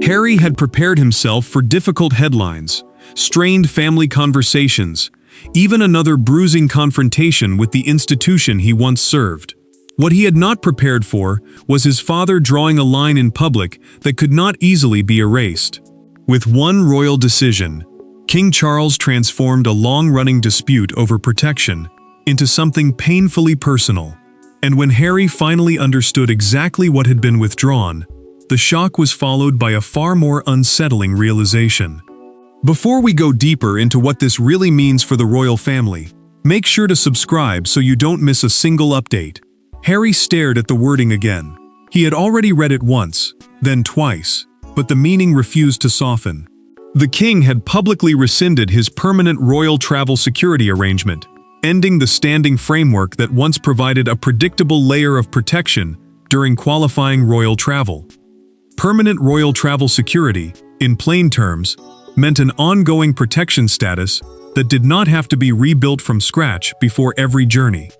Harry had prepared himself for difficult headlines, strained family conversations, even another bruising confrontation with the institution he once served. What he had not prepared for was his father drawing a line in public that could not easily be erased. With one royal decision, King Charles transformed a long-running dispute over protection into something painfully personal. And when Harry finally understood exactly what had been withdrawn, the shock was followed by a far more unsettling realization. Before we go deeper into what this really means for the royal family, make sure to subscribe so you don't miss a single update. Harry stared at the wording again. He had already read it once, then twice, but the meaning refused to soften. The king had publicly rescinded his permanent royal travel security arrangement, ending the standing framework that once provided a predictable layer of protection during qualifying royal travel. Permanent royal travel security, in plain terms, meant an ongoing protection status that did not have to be rebuilt from scratch before every journey.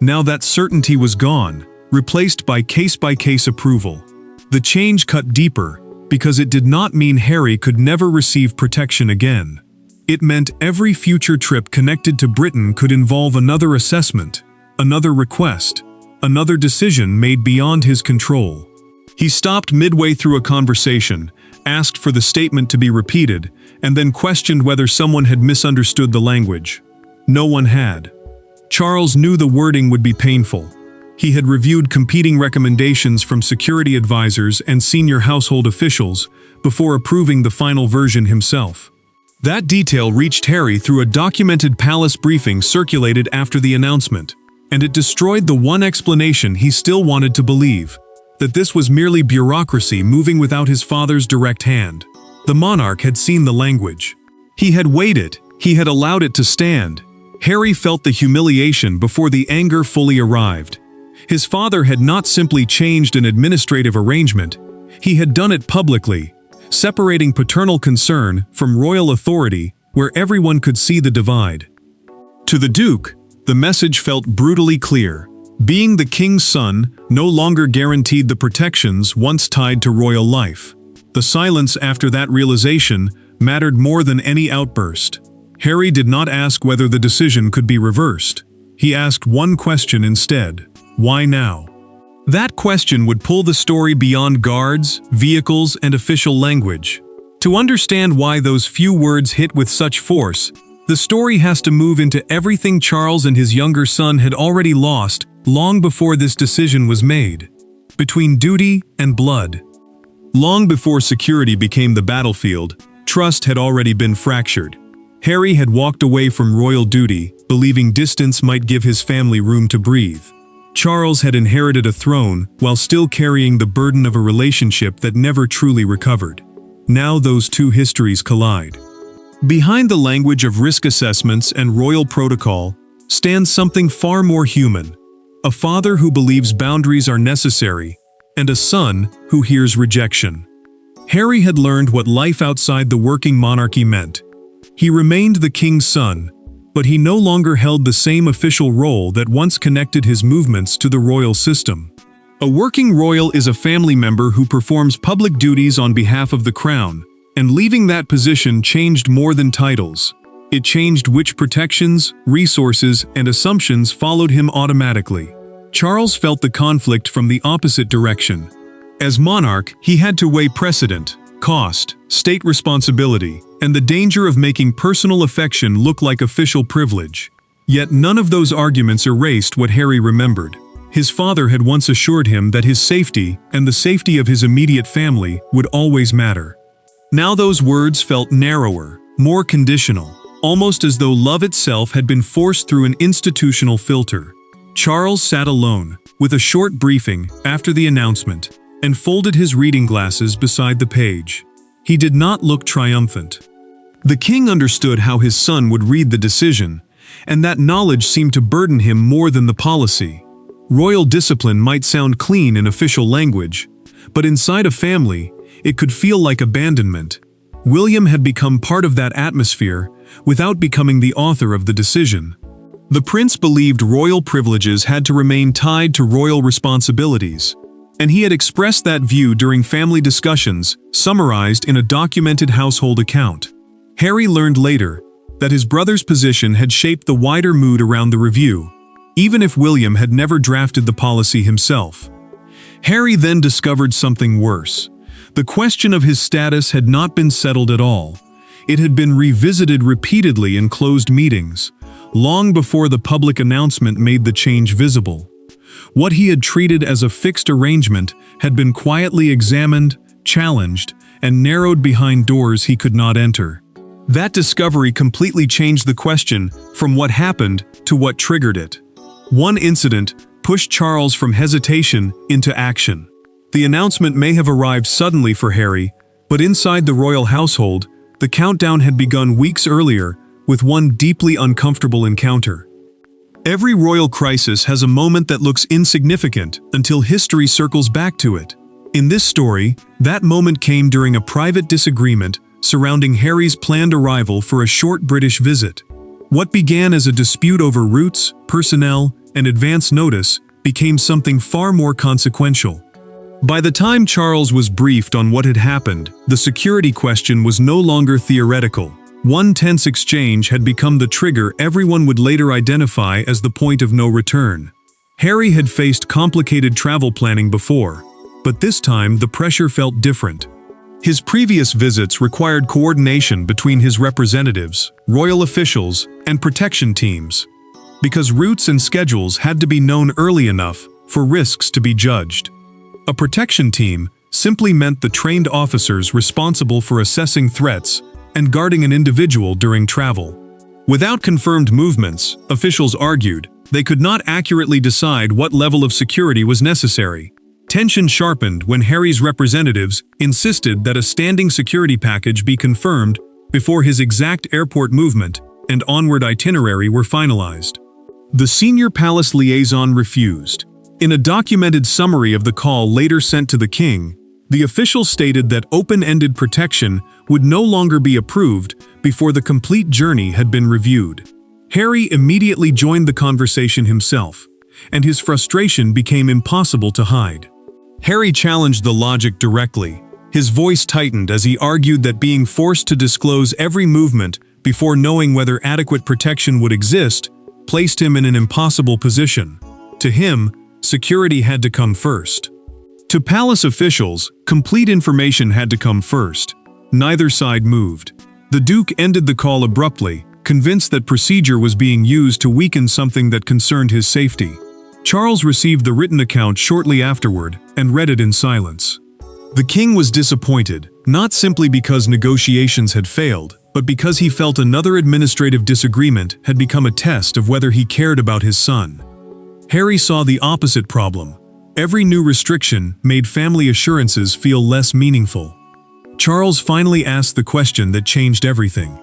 Now that certainty was gone, replaced by case-by-case approval. The change cut deeper because it did not mean Harry could never receive protection again. It meant every future trip connected to Britain could involve another assessment, another request, another decision made beyond his control. He stopped midway through a conversation, asked for the statement to be repeated, and then questioned whether someone had misunderstood the language. No one had. Charles knew the wording would be painful. He had reviewed competing recommendations from security advisors and senior household officials before approving the final version himself. That detail reached Harry through a documented palace briefing circulated after the announcement, and it destroyed the one explanation he still wanted to believe, that this was merely bureaucracy moving without his father's direct hand. The monarch had seen the language. He had weighed it, he had allowed it to stand. Harry felt the humiliation before the anger fully arrived. His father had not simply changed an administrative arrangement, he had done it publicly, separating paternal concern from royal authority where everyone could see the divide. To the Duke, the message felt brutally clear. Being the king's son no longer guaranteed the protections once tied to royal life. The silence after that realization mattered more than any outburst. Harry did not ask whether the decision could be reversed. He asked one question instead: why now? That question would pull the story beyond guards, vehicles, and official language. To understand why those few words hit with such force, the story has to move into everything Charles and his younger son had already lost long before this decision was made. Between duty and blood. Long before security became the battlefield, trust had already been fractured. Harry had walked away from royal duty, believing distance might give his family room to breathe. Charles had inherited a throne while still carrying the burden of a relationship that never truly recovered. Now those two histories collide. Behind the language of risk assessments and royal protocol stands something far more human. A father who believes boundaries are necessary, and a son who hears rejection. Harry had learned what life outside the working monarchy meant. He remained the king's son, but he no longer held the same official role that once connected his movements to the royal system. A working royal is a family member who performs public duties on behalf of the crown, and leaving that position changed more than titles. It changed which protections, resources, and assumptions followed him automatically. Charles felt the conflict from the opposite direction. As monarch, he had to weigh precedent, cost, state responsibility, and the danger of making personal affection look like official privilege. Yet none of those arguments erased what Harry remembered. His father had once assured him that his safety and the safety of his immediate family would always matter. Now those words felt narrower, more conditional, almost as though love itself had been forced through an institutional filter. Charles sat alone, with a short briefing after the announcement, and folded his reading glasses beside the page. He did not look triumphant. The king understood how his son would read the decision, and that knowledge seemed to burden him more than the policy. Royal discipline might sound clean in official language, but inside a family, it could feel like abandonment. William had become part of that atmosphere without becoming the author of the decision. The prince believed royal privileges had to remain tied to royal responsibilities. and he had expressed that view during family discussions, summarized in a documented household account. Harry learned later that his brother's position had shaped the wider mood around the review, even if William had never drafted the policy himself. Harry then discovered something worse. The question of his status had not been settled at all. It had been revisited repeatedly in closed meetings, long before the public announcement made the change visible. What he had treated as a fixed arrangement had been quietly examined, challenged, and narrowed behind doors he could not enter. That discovery completely changed the question from what happened to what triggered it. One incident pushed Charles from hesitation into action. The announcement may have arrived suddenly for Harry, but inside the royal household, the countdown had begun weeks earlier with one deeply uncomfortable encounter. Every royal crisis has a moment that looks insignificant until history circles back to it. In this story, that moment came during a private disagreement surrounding Harry's planned arrival for a short British visit. What began as a dispute over routes, personnel, and advance notice became something far more consequential. By the time Charles was briefed on what had happened, the security question was no longer theoretical. One tense exchange had become the trigger everyone would later identify as the point of no return. Harry had faced complicated travel planning before, but this time the pressure felt different. His previous visits required coordination between his representatives, royal officials, and protection teams, because routes and schedules had to be known early enough for risks to be judged. A protection team simply meant the trained officers responsible for assessing threats and guarding an individual during travel. Without confirmed movements, officials argued, they could not accurately decide what level of security was necessary. Tension sharpened when Harry's representatives insisted that a standing security package be confirmed before his exact airport movement and onward itinerary were finalized. The senior palace liaison refused. In a documented summary of the call later sent to the king, the official stated that open-ended protection would no longer be approved before the complete journey had been reviewed. Harry immediately joined the conversation himself, and his frustration became impossible to hide. Harry challenged the logic directly. His voice tightened as he argued that being forced to disclose every movement before knowing whether adequate protection would exist placed him in an impossible position. To him, security had to come first. To palace officials, complete information had to come first. Neither side moved. The Duke ended the call abruptly, convinced that procedure was being used to weaken something that concerned his safety. Charles received the written account shortly afterward and read it in silence. The king was disappointed, not simply because negotiations had failed, but because he felt another administrative disagreement had become a test of whether he cared about his son. Harry saw the opposite problem. Every new restriction made family assurances feel less meaningful. Charles finally asked the question that changed everything.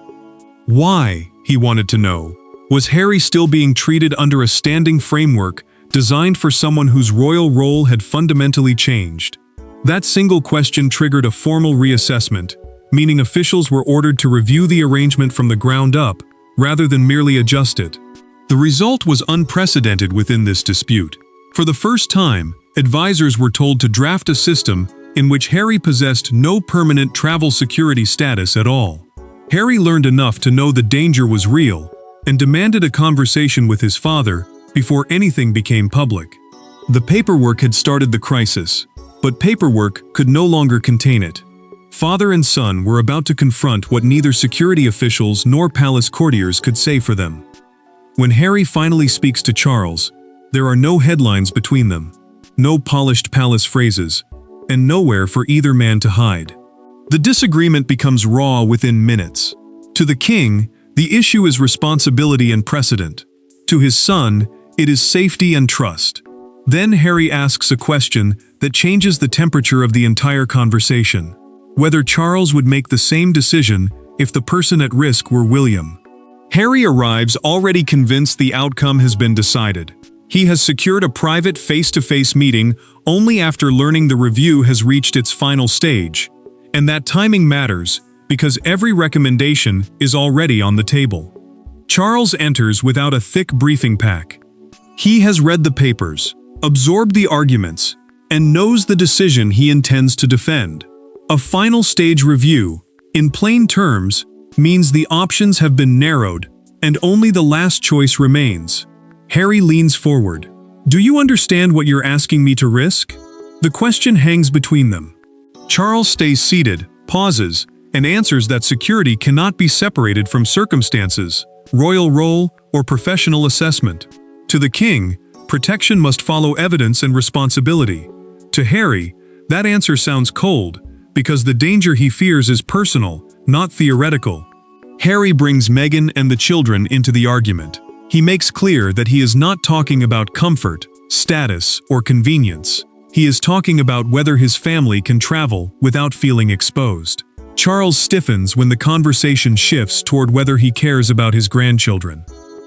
Why, he wanted to know, was Harry still being treated under a standing framework designed for someone whose royal role had fundamentally changed? That single question triggered a formal reassessment, meaning officials were ordered to review the arrangement from the ground up, rather than merely adjust it. The result was unprecedented within this dispute. For the first time, advisors were told to draft a system in which Harry possessed no permanent travel security status at all. Harry learned enough to know the danger was real, and demanded a conversation with his father before anything became public. The paperwork had started the crisis, but paperwork could no longer contain it. Father and son were about to confront what neither security officials nor palace courtiers could say for them. When Harry finally speaks to Charles, there are no headlines between them, no polished palace phrases, and nowhere for either man to hide. The disagreement becomes raw within minutes. To the king, the issue is responsibility and precedent. To his son, it is safety and trust. Then Harry asks a question that changes the temperature of the entire conversation: whether Charles would make the same decision if the person at risk were William. Harry arrives already convinced the outcome has been decided. He has secured a private face-to-face meeting only after learning the review has reached its final stage. And that timing matters, because every recommendation is already on the table. Charles enters without a thick briefing pack. He has read the papers, absorbed the arguments, and knows the decision he intends to defend. A final stage review, in plain terms, means the options have been narrowed, and only the last choice remains. Harry leans forward. "Do you understand what you're asking me to risk?" The question hangs between them. Charles stays seated, pauses, and answers that security cannot be separated from circumstances, royal role, or professional assessment. To the king, protection must follow evidence and responsibility. To Harry, that answer sounds cold, because the danger he fears is personal, not theoretical. Harry brings Meghan and the children into the argument. He makes clear that he is not talking about comfort, status, or convenience. He is talking about whether his family can travel without feeling exposed. Charles stiffens when the conversation shifts toward whether he cares about his grandchildren.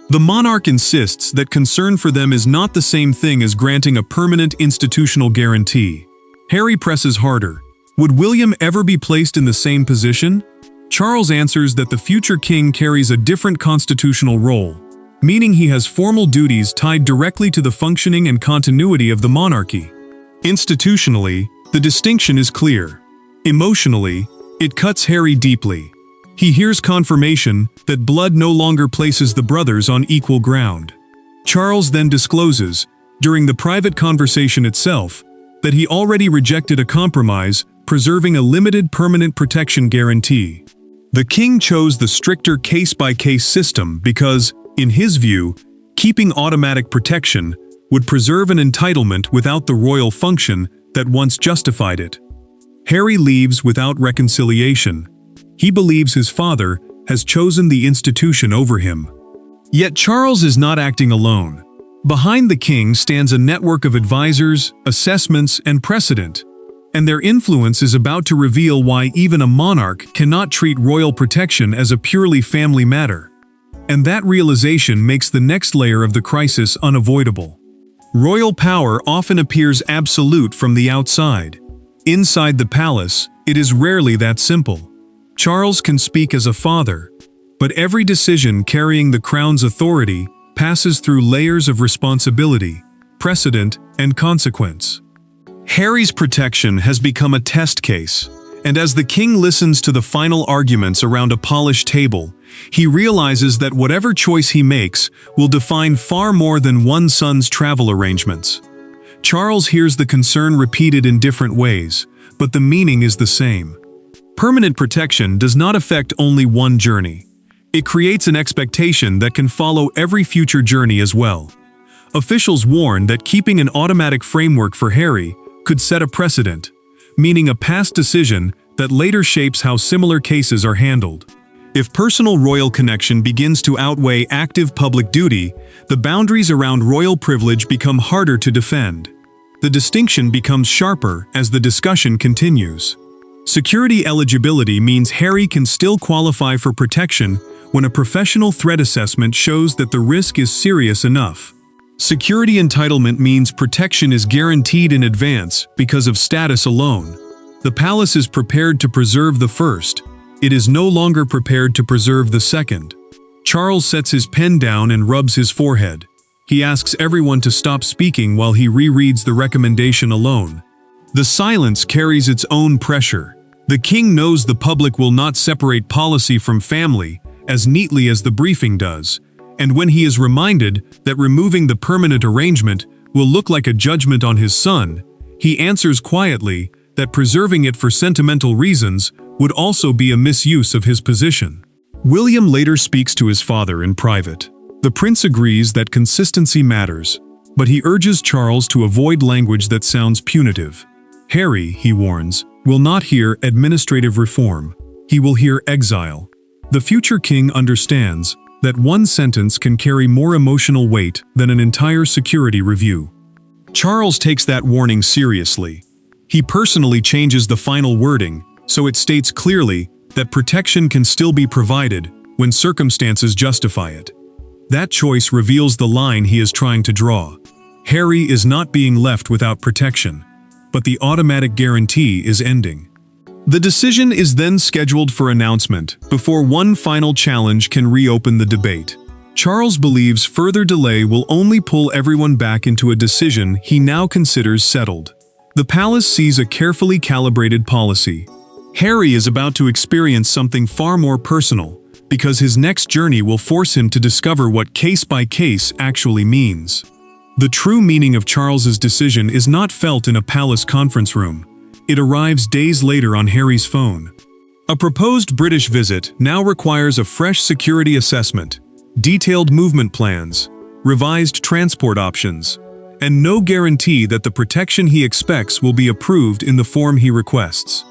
The monarch insists that concern for them is not the same thing as granting a permanent institutional guarantee. Harry presses harder. Would William ever be placed in the same position? Charles answers that the future king carries a different constitutional role, meaning he has formal duties tied directly to the functioning and continuity of the monarchy. Institutionally, the distinction is clear. Emotionally, it cuts Harry deeply. He hears confirmation that blood no longer places the brothers on equal ground. Charles then discloses, during the private conversation itself, that he already rejected a compromise, preserving a limited permanent protection guarantee. The king chose the stricter case-by-case system because, in his view, keeping automatic protection would preserve an entitlement without the royal function that once justified it. Harry leaves without reconciliation. He believes his father has chosen the institution over him. Yet Charles is not acting alone. Behind the king stands a network of advisors, assessments, and precedent, and their influence is about to reveal why even a monarch cannot treat royal protection as a purely family matter. And that realization makes the next layer of the crisis unavoidable. Royal power often appears absolute from the outside. Inside the palace, it is rarely that simple. Charles can speak as a father, but every decision carrying the crown's authority passes through layers of responsibility, precedent, and consequence. Harry's protection has become a test case, and as the king listens to the final arguments around a polished table, he realizes that whatever choice he makes will define far more than one son's travel arrangements. Charles hears the concern repeated in different ways, but the meaning is the same. Permanent protection does not affect only one journey. It creates an expectation that can follow every future journey as well. Officials warn that keeping an automatic framework for Harry could set a precedent, meaning a past decision that later shapes how similar cases are handled. If personal royal connection begins to outweigh active public duty, the boundaries around royal privilege become harder to defend. The distinction becomes sharper as the discussion continues. Security eligibility means Harry can still qualify for protection when a professional threat assessment shows that the risk is serious enough. Security entitlement means protection is guaranteed in advance because of status alone. The palace is prepared to preserve the first. It is no longer prepared to preserve the second. Charles sets his pen down and rubs his forehead. He asks everyone to stop speaking while he rereads the recommendation alone. The silence carries its own pressure. The king knows the public will not separate policy from family as neatly as the briefing does, and when he is reminded that removing the permanent arrangement will look like a judgment on his son, he answers quietly that preserving it for sentimental reasons would also be a misuse of his position. William later speaks to his father in private. The prince agrees that consistency matters, but he urges Charles to avoid language that sounds punitive. Harry, he warns, will not hear administrative reform. He will hear exile. The future king understands that one sentence can carry more emotional weight than an entire security review. Charles takes that warning seriously. He personally changes the final wording, so it states clearly that protection can still be provided when circumstances justify it. That choice reveals the line he is trying to draw. Harry is not being left without protection, but the automatic guarantee is ending. The decision is then scheduled for announcement before one final challenge can reopen the debate. Charles believes further delay will only pull everyone back into a decision he now considers settled. The palace sees a carefully calibrated policy. Harry is about to experience something far more personal, because his next journey will force him to discover what case by case actually means. The true meaning of Charles's decision is not felt in a palace conference room. It arrives days later on Harry's phone. A proposed British visit now requires a fresh security assessment, detailed movement plans, revised transport options, and no guarantee that the protection he expects will be approved in the form he requests.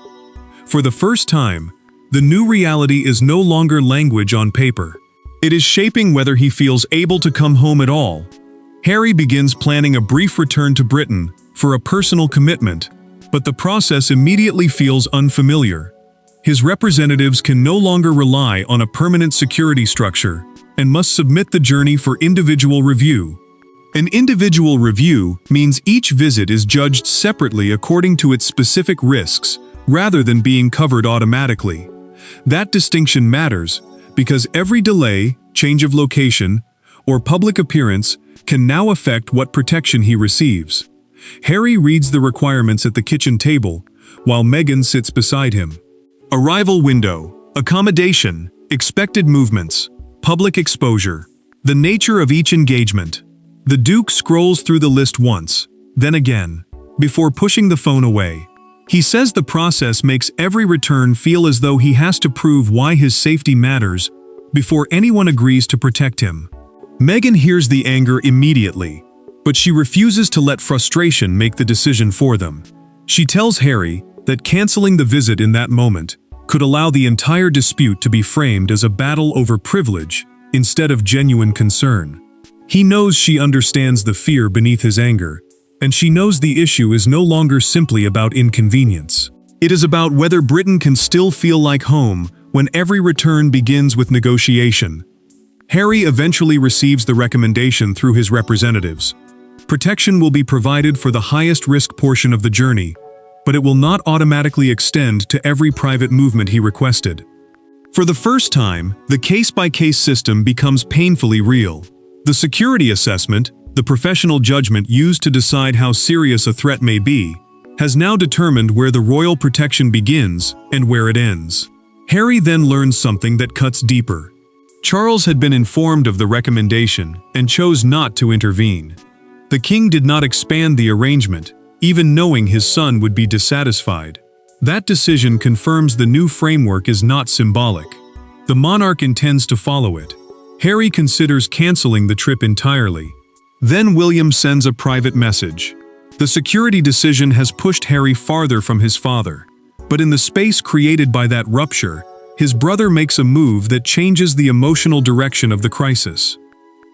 For the first time, the new reality is no longer language on paper. It is shaping whether he feels able to come home at all. Harry begins planning a brief return to Britain for a personal commitment, but the process immediately feels unfamiliar. His representatives can no longer rely on a permanent security structure and must submit the journey for individual review. An individual review means each visit is judged separately according to its specific risks, rather than being covered automatically. That distinction matters because every delay, change of location, or public appearance can now affect what protection he receives. Harry reads the requirements at the kitchen table, while Meghan sits beside him. Arrival window, accommodation, expected movements, public exposure, the nature of each engagement. The Duke scrolls through the list once, then again, before pushing the phone away. He says the process makes every return feel as though he has to prove why his safety matters before anyone agrees to protect him. Meghan hears the anger immediately, but she refuses to let frustration make the decision for them. She tells Harry that canceling the visit in that moment could allow the entire dispute to be framed as a battle over privilege instead of genuine concern. He knows she understands the fear beneath his anger, and she knows the issue is no longer simply about inconvenience. It is about whether Britain can still feel like home when every return begins with negotiation. Harry eventually receives the recommendation through his representatives. Protection will be provided for the highest risk portion of the journey, but it will not automatically extend to every private movement he requested. For the first time, the case-by-case system becomes painfully real. The security assessment, the professional judgment used to decide how serious a threat may be, has now determined where the royal protection begins and where it ends. Harry then learns something that cuts deeper. Charles had been informed of the recommendation and chose not to intervene. The king did not expand the arrangement, even knowing his son would be dissatisfied. That decision confirms the new framework is not symbolic. The monarch intends to follow it. Harry considers canceling the trip entirely. Then William sends a private message. The security decision has pushed Harry farther from his father. But in the space created by that rupture, his brother makes a move that changes the emotional direction of the crisis.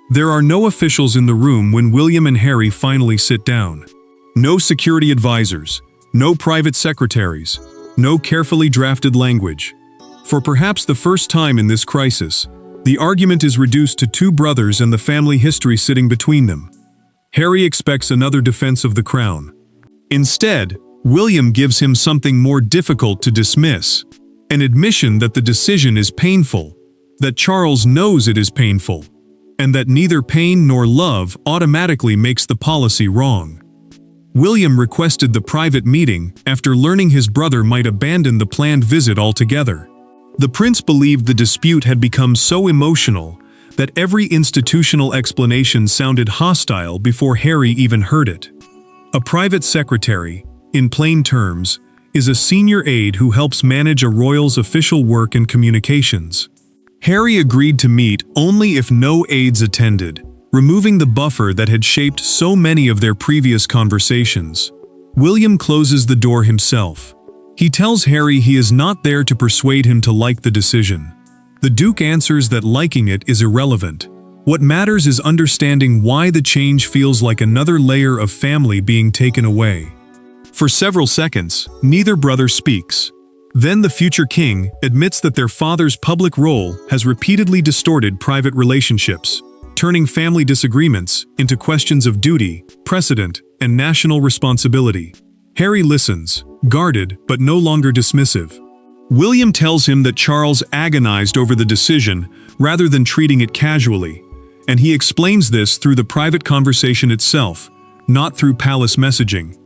There are no officials in the room when William and Harry finally sit down. No security advisors, no private secretaries, no carefully drafted language. For perhaps the first time in this crisis, the argument is reduced to two brothers and the family history sitting between them. Harry expects another defense of the crown. Instead, William gives him something more difficult to dismiss, an admission that the decision is painful, that Charles knows it is painful, and that neither pain nor love automatically makes the policy wrong. William requested the private meeting after learning his brother might abandon the planned visit altogether. The prince believed the dispute had become so emotional that every institutional explanation sounded hostile before Harry even heard it. A private secretary, in plain terms, is a senior aide who helps manage a royal's official work and communications. Harry agreed to meet only if no aides attended, removing the buffer that had shaped so many of their previous conversations. William closes the door himself. He tells Harry he is not there to persuade him to like the decision. The Duke answers that liking it is irrelevant. What matters is understanding why the change feels like another layer of family being taken away. For several seconds, neither brother speaks. Then the future king admits that their father's public role has repeatedly distorted private relationships, turning family disagreements into questions of duty, precedent, and national responsibility. Harry listens, guarded but no longer dismissive. William tells him that Charles agonized over the decision rather than treating it casually, and he explains this through the private conversation itself, not through palace messaging.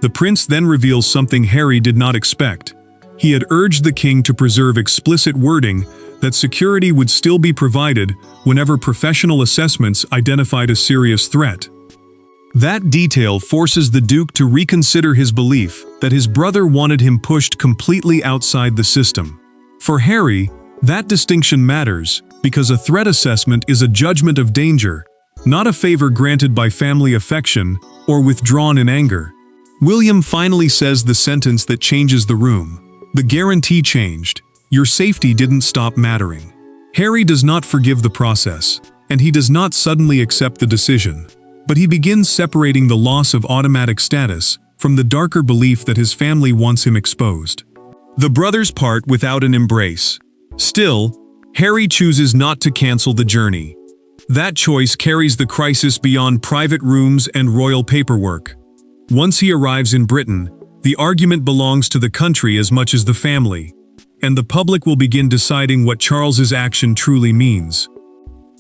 The prince then reveals something Harry did not expect. He had urged the king to preserve explicit wording that security would still be provided whenever professional assessments identified a serious threat. That detail forces the Duke to reconsider his belief that his brother wanted him pushed completely outside the system. For Harry, that distinction matters because a threat assessment is a judgment of danger, not a favor granted by family affection or withdrawn in anger. William finally says the sentence that changes the room. The guarantee changed. Your safety didn't stop mattering. Harry does not forgive the process, and he does not suddenly accept the decision. But he begins separating the loss of automatic status from the darker belief that his family wants him exposed. The brothers part without an embrace. Still, Harry chooses not to cancel the journey. That choice carries the crisis beyond private rooms and royal paperwork. Once he arrives in Britain, the argument belongs to the country as much as the family, and the public will begin deciding what Charles's action truly means.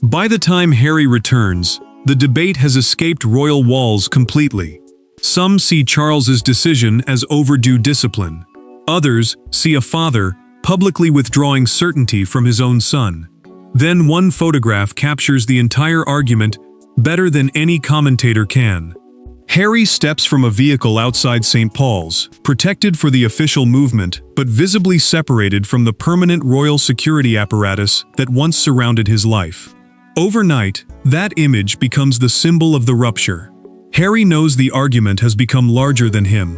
By the time Harry returns, the debate has escaped royal walls completely. Some see Charles's decision as overdue discipline. Others see a father publicly withdrawing certainty from his own son. Then one photograph captures the entire argument better than any commentator can. Harry steps from a vehicle outside St. Paul's, protected for the official movement, but visibly separated from the permanent royal security apparatus that once surrounded his life. Overnight, that image becomes the symbol of the rupture. Harry knows the argument has become larger than him.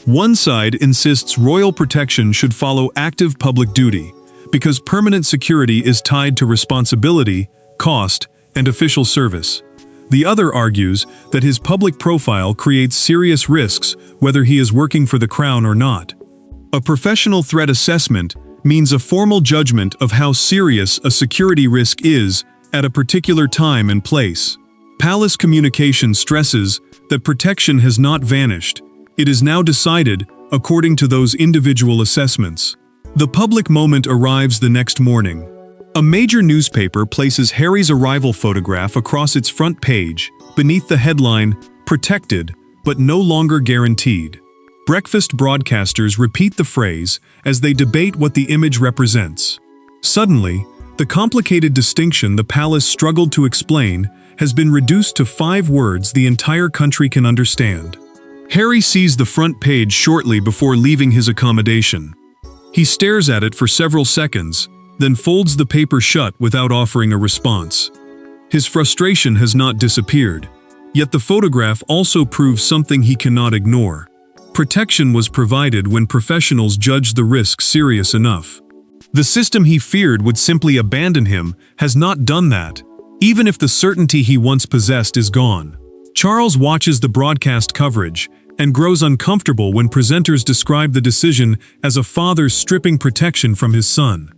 One side insists royal protection should follow active public duty, because permanent security is tied to responsibility, cost, and official service. The other argues that his public profile creates serious risks whether he is working for the crown or not. A professional threat assessment means a formal judgment of how serious a security risk is at a particular time and place. Palace communication stresses that protection has not vanished. It is now decided according to those individual assessments. The public moment arrives the next morning. A major newspaper places Harry's arrival photograph across its front page, beneath the headline, "Protected, but no longer guaranteed." Breakfast broadcasters repeat the phrase as they debate what the image represents. Suddenly, the complicated distinction the palace struggled to explain has been reduced to 5 words the entire country can understand. Harry sees the front page shortly before leaving his accommodation. He stares at it for several seconds, then folds the paper shut without offering a response. His frustration has not disappeared, yet the photograph also proves something he cannot ignore. Protection was provided when professionals judged the risk serious enough. The system he feared would simply abandon him has not done that, even if the certainty he once possessed is gone. Charles watches the broadcast coverage and grows uncomfortable when presenters describe the decision as a father stripping protection from his son.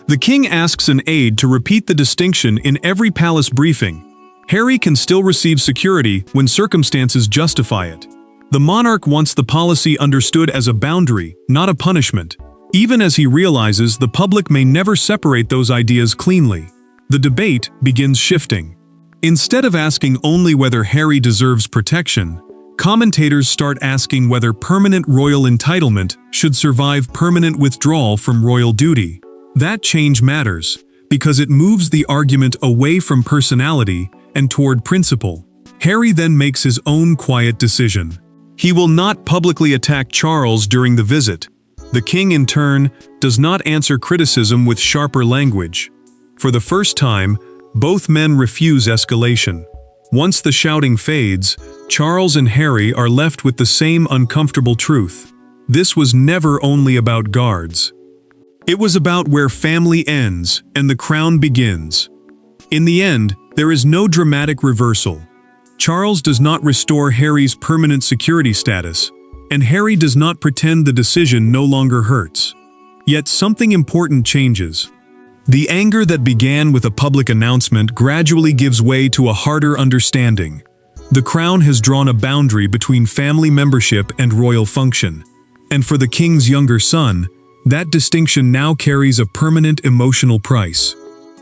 The king asks an aide to repeat the distinction in every palace briefing. Harry can still receive security when circumstances justify it. The monarch wants the policy understood as a boundary, not a punishment, even as he realizes the public may never separate those ideas cleanly. The debate begins shifting. Instead of asking only whether Harry deserves protection, commentators start asking whether permanent royal entitlement should survive permanent withdrawal from royal duty. That change matters, because it moves the argument away from personality and toward principle. Harry then makes his own quiet decision. He will not publicly attack Charles during the visit. The king, in turn, does not answer criticism with sharper language. For the first time, both men refuse escalation. Once the shouting fades, Charles and Harry are left with the same uncomfortable truth. This was never only about guards. It was about where family ends and the crown begins. In the end, there is no dramatic reversal. Charles does not restore Harry's permanent security status, and Harry does not pretend the decision no longer hurts. Yet something important changes. The anger that began with a public announcement gradually gives way to a harder understanding. The crown has drawn a boundary between family membership and royal function, and for the king's younger son, that distinction now carries a permanent emotional price.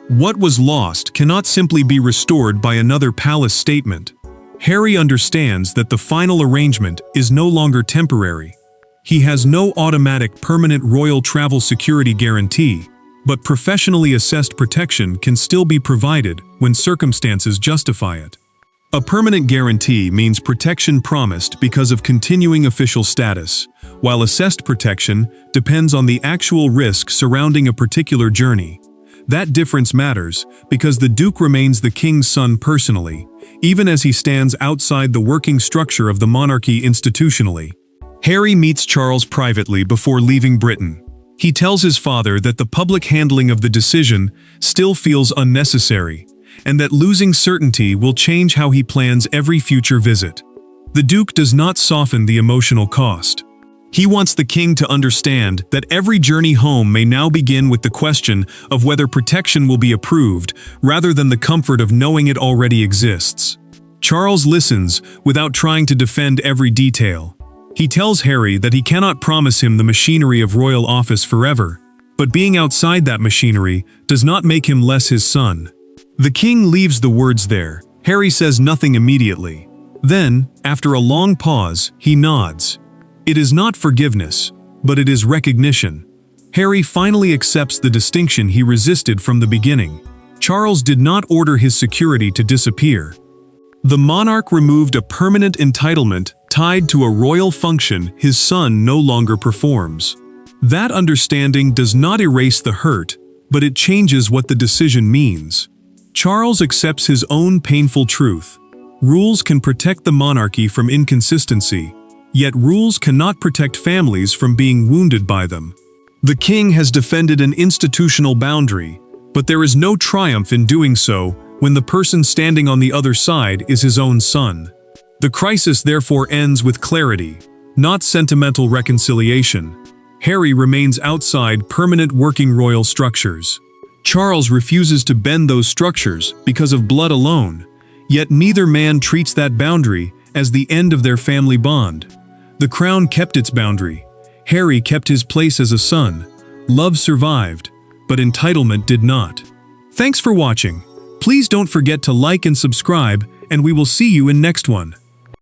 What was lost cannot simply be restored by another palace statement. Harry understands that the final arrangement is no longer temporary. He has no automatic permanent royal travel security guarantee, but professionally assessed protection can still be provided when circumstances justify it. A permanent guarantee means protection promised because of continuing official status, while assessed protection depends on the actual risk surrounding a particular journey. That difference matters because the Duke remains the king's son personally, even as he stands outside the working structure of the monarchy institutionally. Harry meets Charles privately before leaving Britain. He tells his father that the public handling of the decision still feels unnecessary, and that losing certainty will change how he plans every future visit. The Duke does not soften the emotional cost. He wants the king to understand that every journey home may now begin with the question of whether protection will be approved, rather than the comfort of knowing it already exists. Charles listens without trying to defend every detail. He tells Harry that he cannot promise him the machinery of royal office forever, but being outside that machinery does not make him less his son. The king leaves the words there. Harry says nothing immediately. Then, after a long pause, he nods. It is not forgiveness, but it is recognition. Harry finally accepts the distinction he resisted from the beginning. Charles did not order his security to disappear. The monarch removed a permanent entitlement tied to a royal function his son no longer performs. That understanding does not erase the hurt, but it changes what the decision means. Charles accepts his own painful truth. Rules can protect the monarchy from inconsistency, yet rules cannot protect families from being wounded by them. The king has defended an institutional boundary, but there is no triumph in doing so when the person standing on the other side is his own son. The crisis therefore ends with clarity, not sentimental reconciliation. Harry remains outside permanent working royal structures. Charles refuses to bend those structures because of blood alone, yet neither man treats that boundary as the end of their family bond. The crown kept its boundary. Harry kept his place as a son. Love survived, but entitlement did not. Thanks for watching. Please don't forget to like and subscribe, and we will see you in next one.